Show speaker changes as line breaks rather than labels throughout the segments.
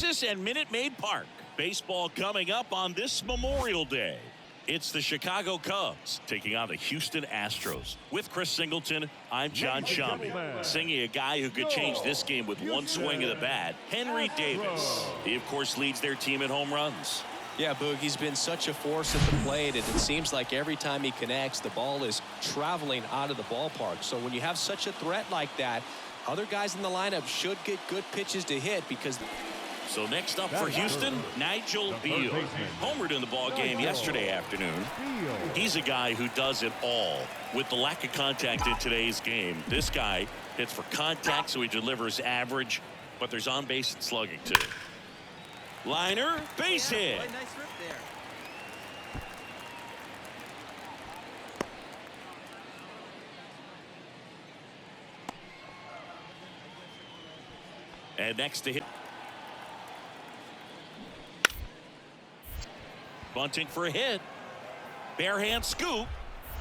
Texas and Minute Maid Park. Baseball coming up on this Memorial Day. It's the Chicago Cubs taking on the Houston Astros. With Chris Singleton, I'm John Shambi. Singing a guy who could change this game with one swing of the bat, Henry Davis. He, of course, leads their team in home runs.
Yeah, Boog, he's been such a force at the plate, and it seems like every time he connects, the ball is traveling out of the ballpark. So when you have such a threat like that, other guys in the lineup should get good pitches to hit because...
So next up for Houston, Nigel Beal. Homered in the ball game yesterday afternoon. He's a guy who does it all. With the lack of contact in today's game, this guy hits for contact, so he delivers average, but there's on-base and slugging too. Liner, base hit.
Nice rip there.
And next to hit. Bunting for a hit. Bare hand scoop.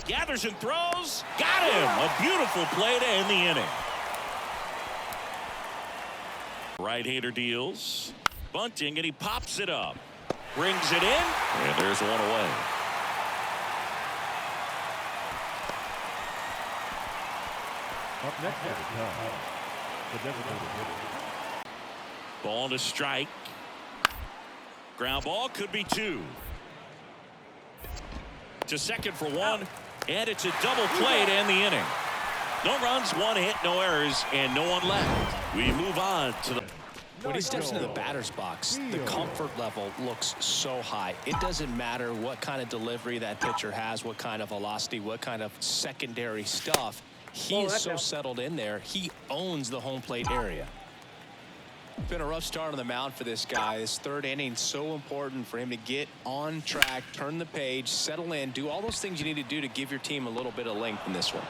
Gathers and throws. Got him. A beautiful play to end the inning. Right-hander deals. Bunting, and he pops it up. Brings it in. And there's one away.
Up next,
ball to strike. Ground ball could be two. To second for one. And it's a double play to end the inning. No runs, one hit, no errors, and no one left. We move on to the...
When he steps into the batter's box, the comfort level looks so high. It doesn't matter what kind of delivery that pitcher has, what kind of velocity, what kind of secondary stuff. He is so settled in there. He owns the home plate area. It's been a rough start on the mound for this guy. This third inning, so important for him to get on track, turn the page, settle in, do all those things you need to do to give your team a little bit of length in this one.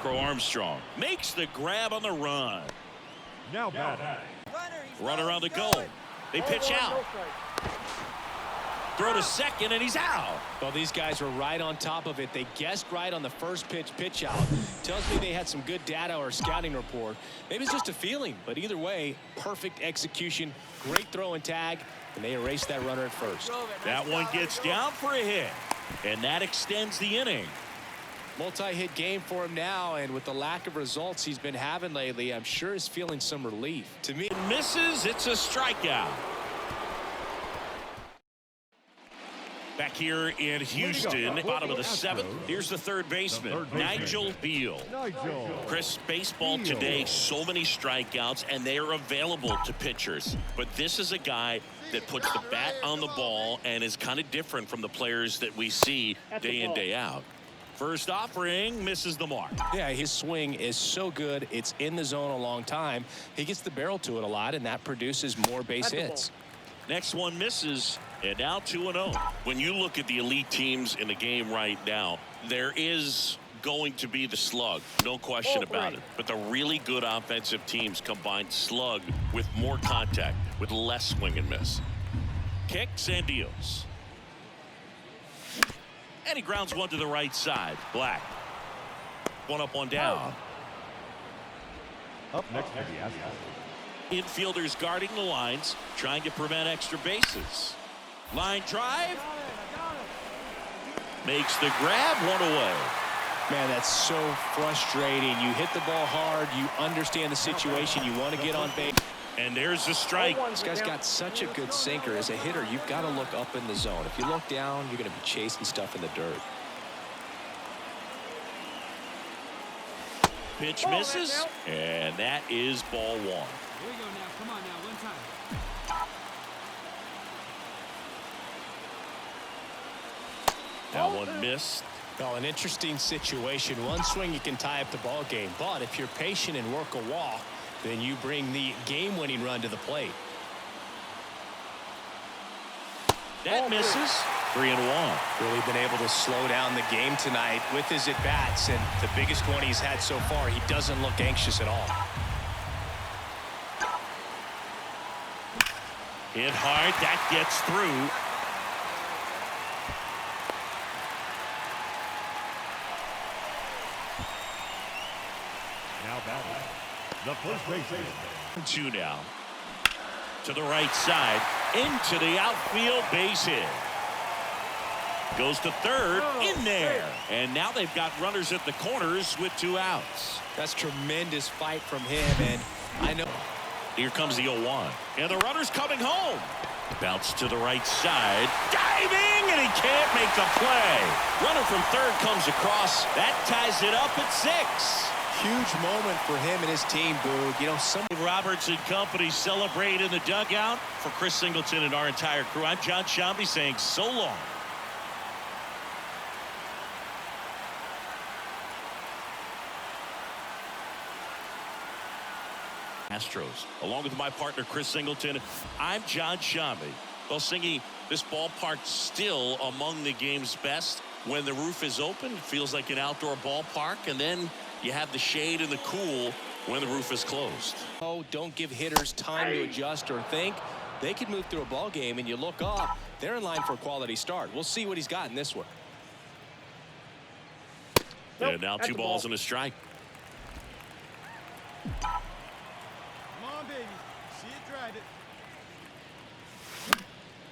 Crow Armstrong makes the grab on the run.
Now batting.
Runner on the goal. They pitch out. Throw to second, and he's out.
Well, these guys were right on top of it. They guessed right on the first pitch out. Tells me they had some good data or scouting report. Maybe it's just a feeling, but either way, perfect execution, great throw and tag, and they erased that runner at first.
That one gets down for a hit, and that extends the inning.
Multi-hit game for him now, and with the lack of results he's been having lately, I'm sure he's feeling some relief. To me,
misses, it's a strikeout. Back here in Houston, bottom of the seventh. Here's the third baseman, Nigel Beal. Chris, baseball today, so many strikeouts, and they are available to pitchers. But this is a guy that puts the bat on the ball and is kind of different from the players that we see day in, day out. First offering, misses the mark.
Yeah, his swing is so good. It's in the zone a long time. He gets the barrel to it a lot, and that produces more base hits.
Next one misses, and now 2-0. When you look at the elite teams in the game right now, there is going to be the slug, no question about it. But the really good offensive teams combine slug with more contact, with less swing and miss. Kicks and deals. And he grounds one to the right side. Black. One up, one down.
Up next for the Astros.
Infielders guarding the lines, trying to prevent extra bases. Line drive. Makes the grab, one away.
Man, that's so frustrating. You hit the ball hard. You understand the situation. You want to get on base.
And there's the strike.
This guy's got such a good sinker. As a hitter, you've got to look up in the zone. If you look down, you're going to be chasing stuff in the dirt.
Pitch misses, and that is ball one.
Here we go now. Come on now. One time.
That one missed.
Well, an interesting situation. One swing, you can tie up the ball game. But if you're patient and work a walk, then you bring the game-winning run to the plate.
That misses. 3-1.
Really been able to slow down the game tonight with his at-bats, and the biggest one he's had so far, he doesn't look anxious at all.
Hit hard. That gets through.
Now batting. The first baseman.
2 now. To the right side, into the outfield, base hit. Goes to third, in there. And now they've got runners at the corners with 2 outs.
That's tremendous fight from him, and I know.
Here comes the 0-1. And the runner's coming home. Bounce to the right side. Diving, and he can't make the play. Runner from third comes across. That ties it up at 6.
Huge moment for him and his team, Boog. You know, some
Roberts and company celebrate in the dugout. For Chris Singleton and our entire crew, I'm John Shambi saying so long. Astros. Along with my partner, Chris Singleton, I'm John Shambi. Well, Singy, this ballpark's still among the game's best. When the roof is open, it feels like an outdoor ballpark, and then you have the shade and the cool when the roof is closed.
Oh, don't give hitters time to adjust or think. They can move through a ball game, and you look up, they're in line for a quality start. We'll see what he's got in this one.
And now 2 balls and a strike.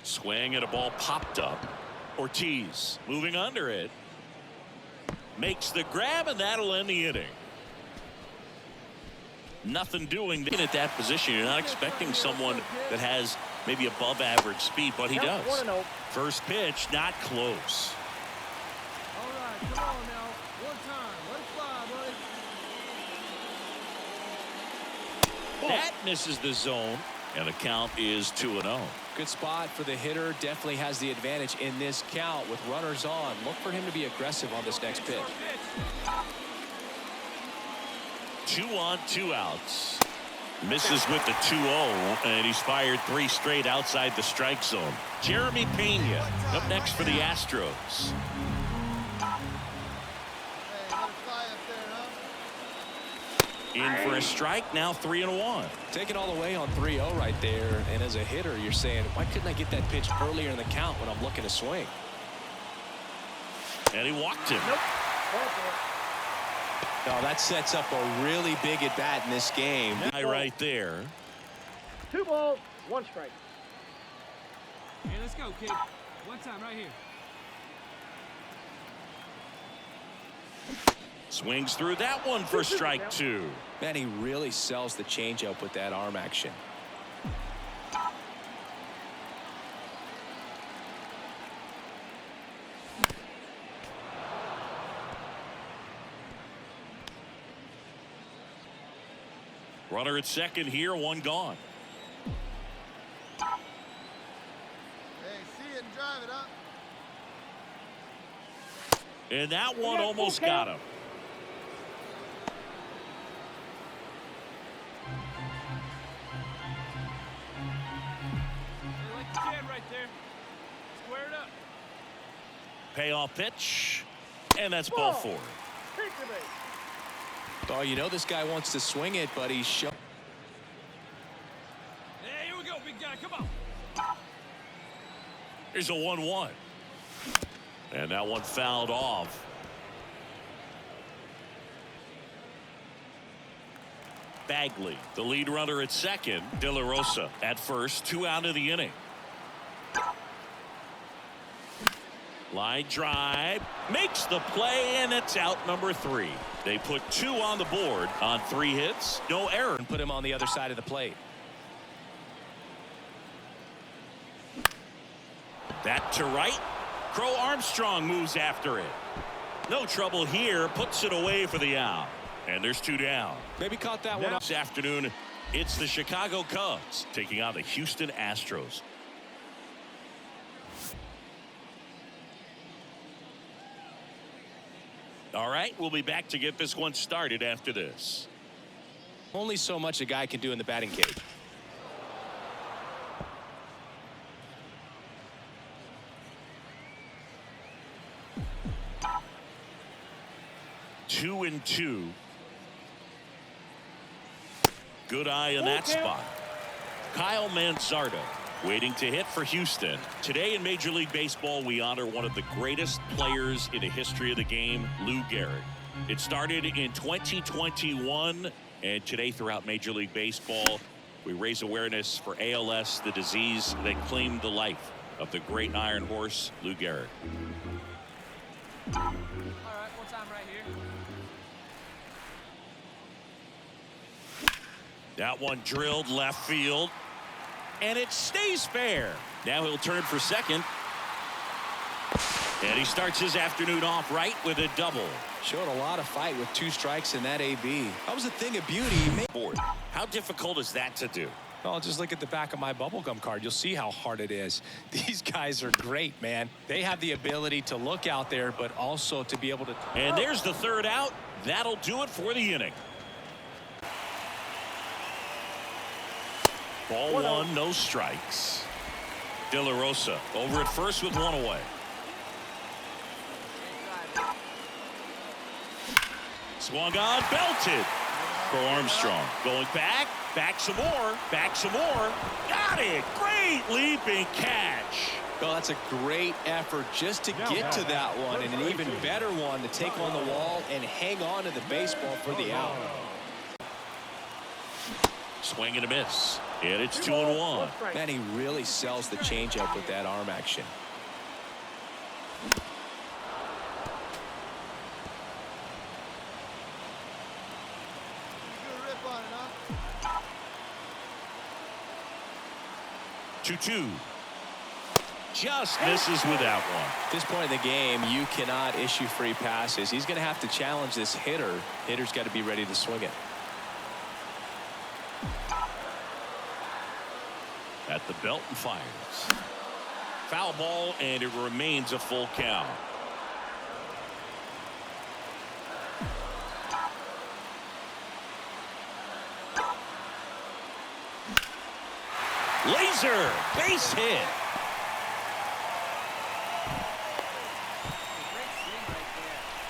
Swing and a ball popped up. Ortiz moving under it. Makes the grab, and that'll end the inning. Nothing doing at that position. You're not expecting someone that has maybe above average speed, but he does. First pitch, not close.
All right, come on now. One time. Let it fly, buddy.
That misses the zone, and the count is 2-0.
Good spot for the hitter. Definitely has the advantage in this count with runners on. Look for him to be aggressive on this next pitch.
2 on, 2 outs. Misses with the 2-0, and he's fired 3 straight outside the strike zone. Jeremy Pena up next for the Astros. In for a strike, now 3-1.
Take it all the way on 3-0 right there. And as a hitter, you're saying, why couldn't I get that pitch earlier in the count when I'm looking to swing?
And he walked him.
No, that sets up a really big at bat in this game.
Right there.
2 balls, 1 strike.
Hey, let's go, kid. One time right here.
Swings through that one for strike 2.
Man, he really sells the changeup with that arm action.
Runner at second here, 1 gone.
Hey, see it and drive it up.
And that one almost got him.
Hey, like the can right there. Square it up.
Payoff pitch. And that's ball 4.
Oh, you know this guy wants to swing it, but he's shown.
Hey, here we go, big guy. Come on.
Here's a 1-1. And that one fouled off. Bagley, the lead runner at second. De La Rosa at first, 2 out of the inning. Line drive, makes the play, and it's out number 3. They put 2 on the board on 3 hits, no error.
And put him on the other side of the plate.
That to right. Crow Armstrong moves after it. No trouble here, puts it away for the out. And there's 2 down.
Maybe caught that one up.
This afternoon, it's the Chicago Cubs taking on the Houston Astros. All right, we'll be back to get this one started after this.
Only so much a guy can do in the batting cage.
Two and 2. Good eye in that spot. Kyle Manzardo waiting to hit for Houston. Today in Major League Baseball, we honor one of the greatest players in the history of the game, Lou Gehrig. It started in 2021, and today throughout Major League Baseball, We raise awareness for ALS, the disease that claimed the life of the great Iron Horse, Lou Gehrig.
All right, one time right here.
That one drilled left field, and it stays fair. Now he'll turn for second. And he starts his afternoon off right with a double.
Showed a lot of fight with 2 strikes in that AB. That was a thing of beauty.
Board. How difficult is that to do?
Well, just look at the back of my bubblegum card. You'll see how hard it is. These guys are great, man. They have the ability to look out there, but also to be able to.
And there's the third out. That'll do it for the inning. Ball 1, no strikes. De La Rosa over at first with 1 away. Swung on, belted for Armstrong. Going back some more, got it. Great leaping catch.
Well, that's a great effort just to get to that one, and an even better one to take on the wall and hang on to the baseball for the out.
Swing and a miss, and it's 2-1.
Man, he really sells the changeup with that arm action.
Good rip on it, huh?
2-2. Just misses with that one.
At this point in the game, you cannot issue free passes. He's going to have to challenge this hitter. Hitter's got to be ready to swing it.
At the belt and fires. Foul ball, and it remains a full count. Laser base hit.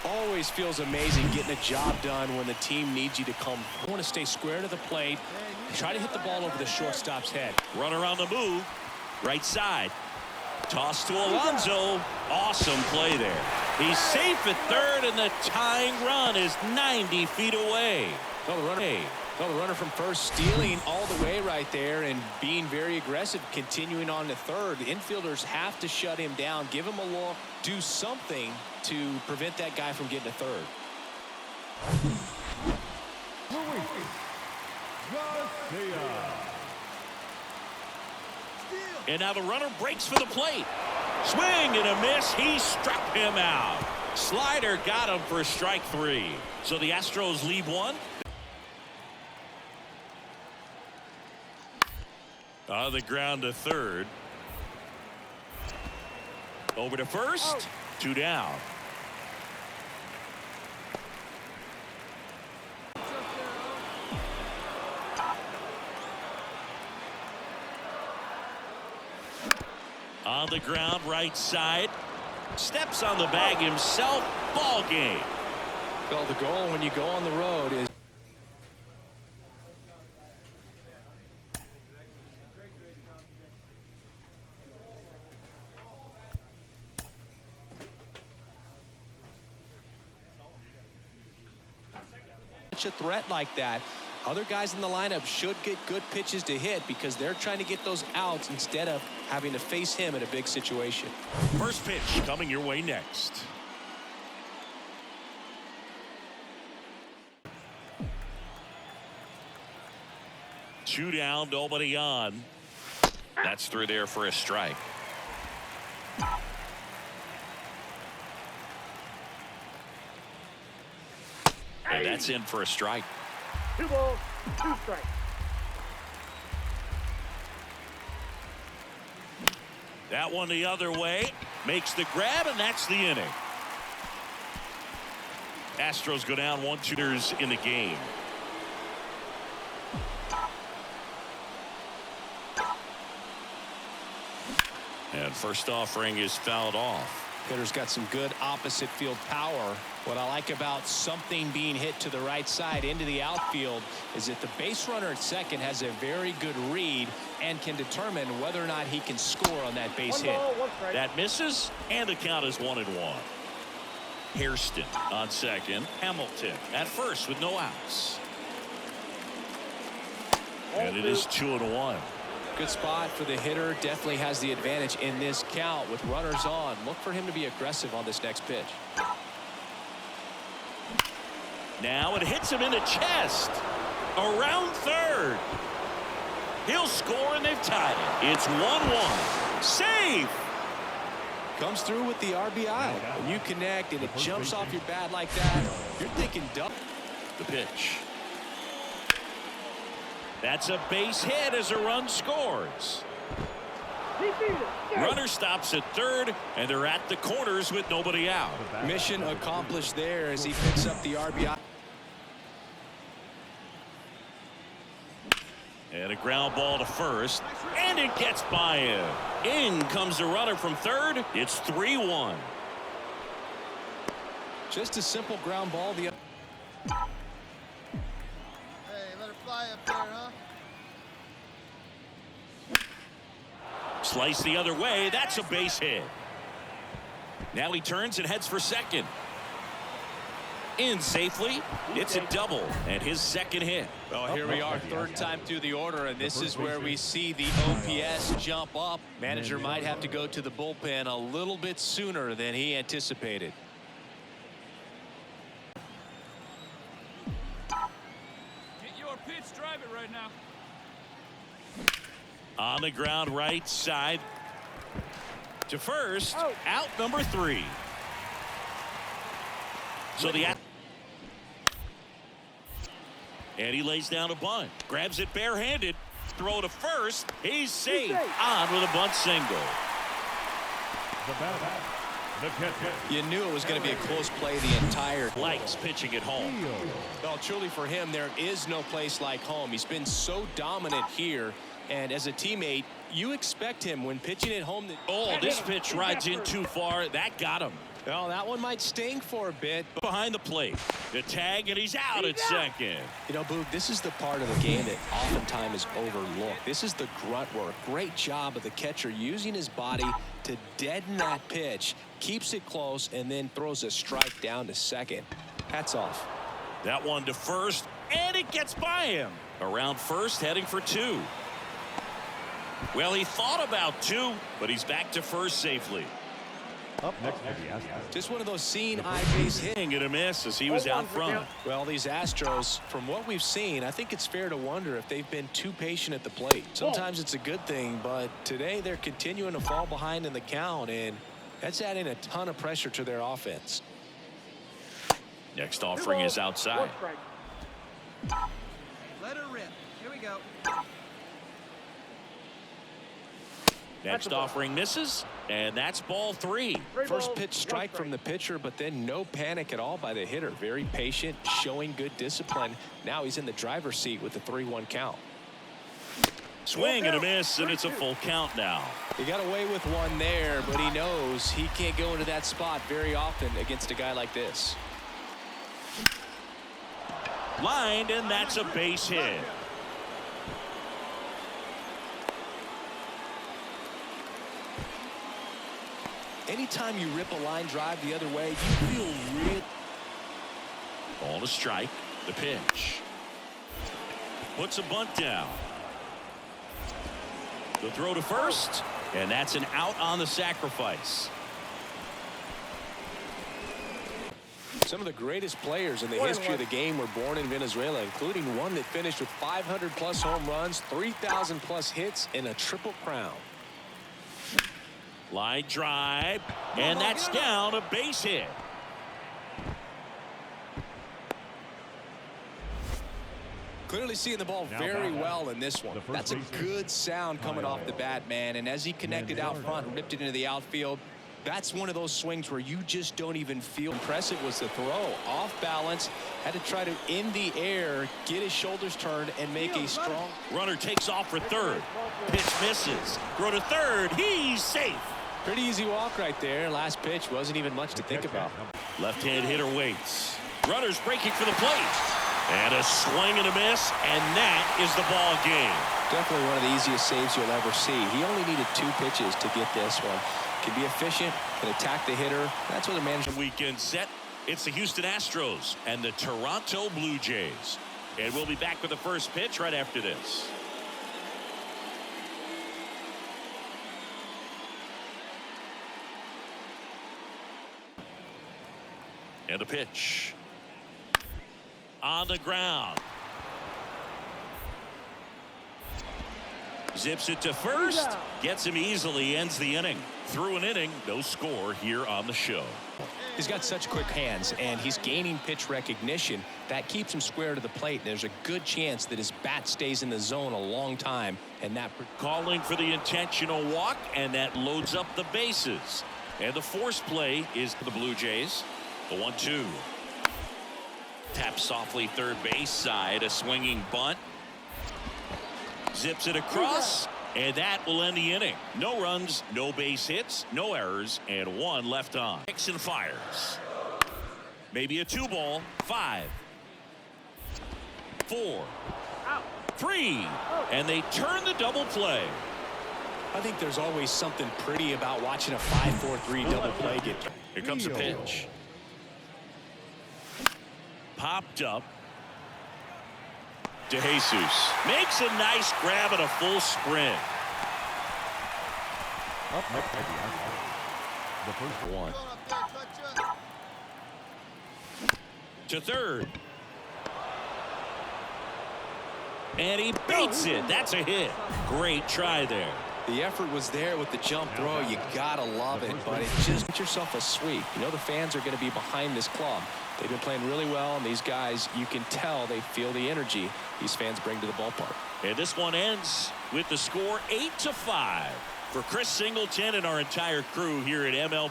Always feels amazing getting a job done when the team needs you to come. You want to stay square to the plate. Try to hit the ball over the shortstop's head.
Runner on the move. Right side. Toss to Alonso. Awesome play there. He's safe at third, and the tying run is 90 feet away.
Well, the runner from first stealing all the way right there and being very aggressive, continuing on to third. The infielders have to shut him down, give him a look, do something to prevent that guy from getting to third.
And now the runner breaks for the plate. Swing and a miss. He struck him out. Slider got him for strike 3. So the Astros lead 1. On the ground to third. Over to first. 2 down. On the ground, right side. Steps on the bag himself. Ball game.
Well, the goal when you go on the road is a threat like that. Other guys in the lineup should get good pitches to hit because they're trying to get those outs instead of having to face him in a big situation.
First pitch coming your way next. Two down, nobody on. That's through there for a strike. And that's in for a strike.
2 balls, 2 strikes.
That one the other way. Makes the grab, and that's the inning. Astros go down 1-2 in the game. And first offering is fouled off.
Hitter's got some good opposite field power. What I like about something being hit to the right side into the outfield is that the base runner at second has a very good read and can determine whether or not he can score on that base hit.
1 ball, 1 strike.
That misses, and the count is 1-1. Hairston on second. Hamilton at first with no outs. And it is 2-1.
Good spot for the hitter. Definitely has the advantage in this count with runners on. Look for him to be aggressive on this next pitch.
Now it hits him in the chest. Around third. He'll score, and they've tied it. It's 1-1. Safe.
Comes through with the RBI. When you connect and it jumps off your bat like that, you're thinking double.
The pitch. That's a base hit as a run scores. Runner stops at third, and they're at the corners with nobody out.
Mission accomplished there as he picks up the RBI.
And a ground ball to first, and it gets by him. In comes the runner from third. It's 3-1.
Just a simple ground ball.
Hey, let her fly up there, huh?
Slice the other way. That's a base hit. Now he turns and heads for second. In safely. It's a double and his second hit.
Well, here we are, third time through the order, and this is where we see the OPS jump up. Manager might have to go to the bullpen a little bit sooner than he anticipated.
Get your pitch, drive it right now.
On the ground right side to first. Out number 3. So and he lays down a bunt, grabs it barehanded, throw to first. He's safe. On with a bunt single.
You knew it was going to be a close play the entire.
Likes pitching at home.
Well, truly for him, there is no place like home. He's been so dominant here, and as a teammate, you expect him when pitching at home.
Oh, this pitch rides in too far. That got him.
Well, that one might sting for a bit. But
Behind the plate. The tag, and he's out at second.
you know, Boog, this is the part of the game that oftentimes is overlooked. This is the grunt work. Great job of the catcher using his body to deaden that pitch, keeps it close, and then throws a strike down to second. Hats off.
That one to first, and it gets by him. Around first, heading for 2. Well, he thought about 2, but he's back to first safely.
Up next for the Astros.
Just one of those seeing eye base hits.
Swing and a miss as he was out front.
Well, these Astros, from what we've seen, I think it's fair to wonder if they've been too patient at the plate. Sometimes it's a good thing, but today they're continuing to fall behind in the count, and that's adding a ton of pressure to their offense.
Next offering is outside.
Let her rip. Here we go.
Next offering misses, and that's ball 3.
First pitch strike from the pitcher, but then no panic at all by the hitter. Very patient, showing good discipline. Now he's in the driver's seat with the 3-1 count.
Swing and a miss, and it's a full count now.
He got away with one there, but he knows he can't go into that spot very often against a guy like this.
Lined, and that's a base hit.
Anytime you rip a line drive the other way, you feel real.
Ball to strike. The pitch. Puts a bunt down. The throw to first, and that's an out on the sacrifice.
Some of the greatest players in the history of the game were born in Venezuela, including one that finished with 500+ home runs, 3,000+ hits, and a triple crown.
Line drive, and that's down, a base hit.
Clearly seeing the ball very well in this one. That's a good sound coming off the bat, man. And as he connected out front, ripped it into the outfield, that's one of those swings where you just don't even feel. Impressive was the throw. Off balance, had to try to, in the air, get his shoulders turned and make a strong.
Runner takes off for third. Pitch misses. Throw to third. He's safe.
Pretty easy walk right there. Last pitch wasn't even much to think about.
Left-hand hitter waits. Runner's breaking for the plate. And a swing and a miss, and that is the ball game.
Definitely one of the easiest saves you'll ever see. He only needed 2 pitches to get this one. Can be efficient, can attack the hitter. That's what the manager.
Weekend set. It's the Houston Astros and the Toronto Blue Jays. And we'll be back with the first pitch right after this. And the pitch. On the ground. Zips it to first. Gets him easily. Ends the inning. Through an inning, no score here on the show.
He's got such quick hands, and he's gaining pitch recognition. That keeps him square to the plate. There's a good chance that his bat stays in the zone a long time. And that
calling for the intentional walk, and that loads up the bases. And the force play is the Blue Jays. The 1-2. Tap softly third base side. A swinging bunt. Zips it across. And that will end the inning. No runs, no base hits, no errors, and one left on. Nixon fires. Maybe a 2-ball. 5, 4, 3, and they turn the double play.
I think there's always something pretty about watching a 5-4-3 double play get.
Here comes the pitch. Popped up. De Jesus makes a nice grab and a full sprint.
Up next at the outfield, the first one.
To third. And he beats it. That's a hit. Great try there.
The effort was there with the jump throw. You gotta love it, but it just get yourself a sweep. You know the fans are going to be behind this club. They've been playing really well, and these guys, you can tell they feel the energy these fans bring to the ballpark.
And this one ends with the score 8-5 for Chris Singleton and our entire crew here at MLB.